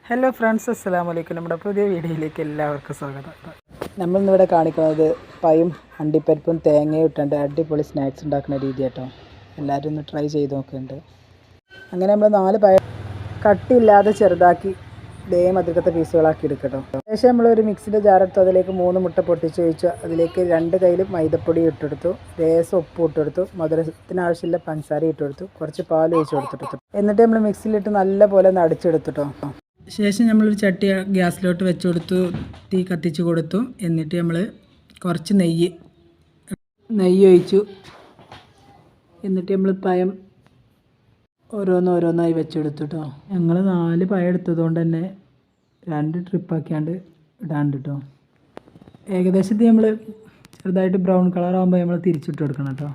Hello friends, അസ്സലാമു അലൈക്കും. നമ്മുടെ പുതിയ വീഡിയോയിലേക്ക് എല്ലാവർക്കും സ്വാഗതം. നമ്മളിന്നിവിടെ കാണിക്കുന്നത് പയും അണ്ടിപ്പരിപ്പും തേങ്ങയും ഇട്ടുണ്ട് അടിപൊളി സ്നാക്സ് ഉണ്ടാക്കുന്ന രീതി കേട്ടോ. എല്ലാവരും ഒന്ന് ട്രൈ ചെയ്ത് നോക്കുന്നുണ്ട്. അങ്ങനെ നമ്മൾ 4 പഴം കട്ടിയില്ലാതെ ചെറുതാക്കി ഇതേ മധുരത്തെ പീസുകളാക്കി എടുക്കട്ടോ. ശേഷം നമ്മളൊരു മിക്സിൻ്റെ ജാറെടുത്തു. അതിലേക്ക് 3 മുട്ട പൊട്ടിച്ച് ഒഴിച്ചു. അതിലേക്ക് 2 കയ്യിൽ മൈദപ്പൊടി ഇട്ടെടുത്തു. ലേശം ഉപ്പ് ഇട്ടെടുത്തു. മധുരത്തിന് ആവശ്യമില്ല പഞ്ചസാര ഇട്ടെടുത്തു. കുറച്ച് പാൽ ഒഴിച്ച് കൊടുത്തിട്ടു. എന്നിട്ട് നമ്മൾ മിക്സിയിലിട്ട് നല്ല പോലെ ഒന്ന് അടിച്ചെടുത്തിട്ടോ. ശേഷം നമ്മളൊരു ചട്ടി ഗ്യാസിലോട്ട് വെച്ച് കൊടുത്തു. തീ കത്തിച്ച് കൊടുത്തു. എന്നിട്ട് നമ്മൾ കുറച്ച് നെയ്യ് ഒഴിച്ചു. എന്നിട്ട് നമ്മൾ പഴം ഓരോന്നായി വെച്ചെടുത്തു കേട്ടോ. ഞങ്ങൾ 4 പഴം എടുത്തതുകൊണ്ട് തന്നെ 2 ട്രിപ്പാക്കിയാണ്ട് ഇടാണ്ട് കേട്ടോ. ഏകദേശത്തിൽ നമ്മൾ ചെറുതായിട്ട് ബ്രൗൺ കളറാകുമ്പോൾ നമ്മൾ തിരിച്ചിട്ട് കൊടുക്കണം കേട്ടോ.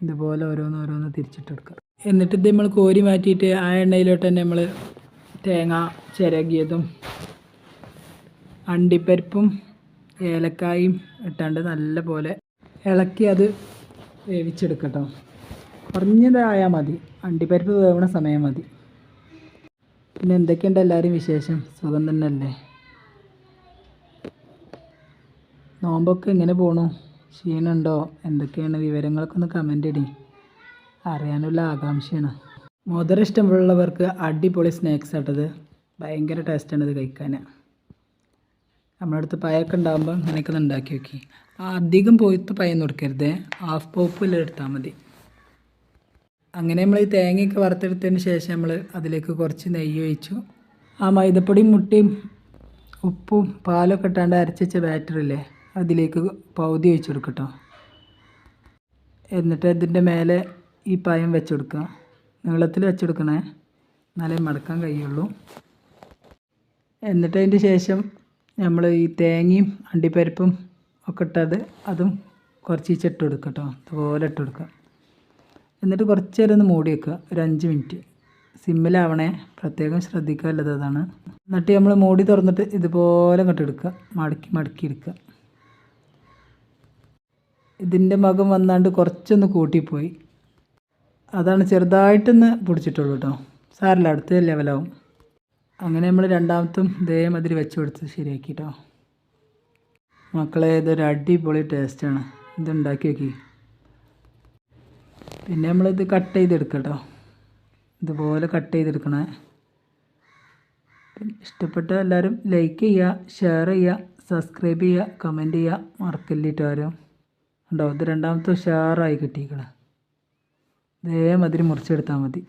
ഇതുപോലെ ഓരോന്ന് തിരിച്ചിട്ട് കൊടുക്കുക. എന്നിട്ട് ഇത് നമ്മൾ കോരി മാറ്റിയിട്ട് ആ എണ്ണയിലോട്ട് തന്നെ നമ്മൾ തേങ്ങ ചിരകിയതും അണ്ടിപ്പരിപ്പും ഏലക്കായും ഇട്ടാണ്ട് നല്ല പോലെ ഇളക്കി അത് വേവിച്ചെടുക്കട്ടോ. കുറഞ്ഞതായാൽ മതി, അണ്ടിപ്പരിപ്പ് വേവണ സമയം മതി. പിന്നെ എന്തൊക്കെയുണ്ട് എല്ലാവരും വിശേഷം? സുഖം തന്നെയല്ലേ? നോമ്പൊക്കെ എങ്ങനെ പോണു? ക്ഷീണമുണ്ടോ? എന്തൊക്കെയാണ് വിവരങ്ങളൊക്കെ ഒന്ന് കമൻ്റ് ഇടി, അറിയാനുള്ള ആകാംക്ഷയാണ്. മധുരം ഇഷ്ടമുള്ളവർക്ക് അടിപൊളി സ്നാക്സ് ആട്ടത്. ഭയങ്കര ടേസ്റ്റാണ് ഇത് കഴിക്കാൻ. നമ്മളടുത്ത് പഴമൊക്കെ ഉണ്ടാകുമ്പോൾ ഇങ്ങനെയൊക്കെ ഒന്ന് ഉണ്ടാക്കി നോക്കി. അധികം പോയിട്ട് പഴം കൊടുക്കരുത്, ഹാഫ് പോപ്പിൽ എടുത്താൽ മതി. അങ്ങനെ നമ്മൾ ഈ തേങ്ങയൊക്കെ വറുത്തെടുത്തതിന് ശേഷം നമ്മൾ അതിലേക്ക് കുറച്ച് നെയ്യ് ഒഴിച്ചു. ആ മൈദപ്പൊടിയും മുട്ടയും ഉപ്പും പാലൊക്കെ ഇട്ടാണ്ട് അരച്ച ബാറ്ററില്ലേ, അതിലേക്ക് പകുതി ഒഴിച്ച് കൊടുക്കട്ടോ. എന്നിട്ട് ഇതിൻ്റെ മേലെ ഈ പഴം വെച്ച് കൊടുക്കുക. നീളത്തിൽ വെച്ച് കൊടുക്കണേ, എന്നാലേ മടക്കാൻ കഴിയുള്ളൂ. എന്നിട്ട് അതിൻ്റെ ശേഷം നമ്മൾ ഈ തേങ്ങയും അണ്ടിപ്പരിപ്പും ഒക്കെ ഇട്ടത് അതും കുറച്ച് ഇട്ട് കൊടുക്കുക കേട്ടോ. അതുപോലെ ഇട്ട് കൊടുക്കുക. എന്നിട്ട് കുറച്ച് നേരം ഒന്ന് മൂടി വെക്കുക, ഒരു 5 മിനിറ്റ്. സിമ്മിലാവണേ, പ്രത്യേകം ശ്രദ്ധിക്കാനുള്ളത് അതാണ്. എന്നിട്ട് നമ്മൾ മൂടി തുറന്നിട്ട് ഇതുപോലെ ഇങ്ങോട്ട് എടുക്കുക, മടക്കി എടുക്കുക. ഇതിൻ്റെ മകം വന്നാണ്ട് കുറച്ചൊന്ന് കൂട്ടിപ്പോയി, അതാണ് ചെറുതായിട്ടൊന്ന് പിടിച്ചിട്ടുള്ളൂ കേട്ടോ. സാരമില്ല, അടുത്ത ലെവലാവും. അങ്ങനെ നമ്മൾ രണ്ടാമത്തും ഇതേമാതിരി വെച്ച് കൊടുത്ത് ശരിയാക്കി കേട്ടോ. മക്കളെ, ഇതൊരു അടിപൊളി ടേസ്റ്റാണ്, ഇതുണ്ടാക്കി നോക്കി. പിന്നെ നമ്മളിത് കട്ട് ചെയ്തെടുക്കാം കേട്ടോ. ഇതുപോലെ കട്ട് ചെയ്തെടുക്കണേ. ഇഷ്ടപ്പെട്ട എല്ലാവരും ലൈക്ക് ചെയ്യുക, ഷെയർ ചെയ്യുക, സബ്സ്ക്രൈബ് ചെയ്യുക, കമൻറ്റ് ചെയ്യുക, മറക്കല്ലിട്ട് ആരും ഉണ്ടോ. ഇത് രണ്ടാമത്തെ ഉഷാറായി കിട്ടിയിരിക്കണം. ഇതേമാതിരി മുറിച്ചെടുത്താൽ മതി.